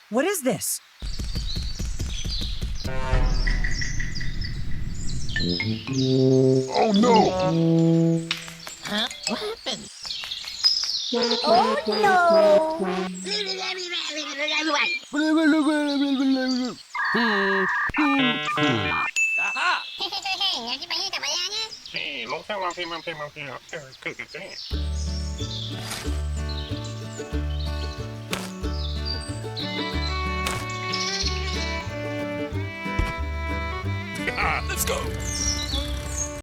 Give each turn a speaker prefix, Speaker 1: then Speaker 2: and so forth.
Speaker 1: What is this?
Speaker 2: Oh no!
Speaker 3: Huh? What happened?
Speaker 4: Oh no!
Speaker 2: Sí, lo sé, sí.
Speaker 5: Let's go.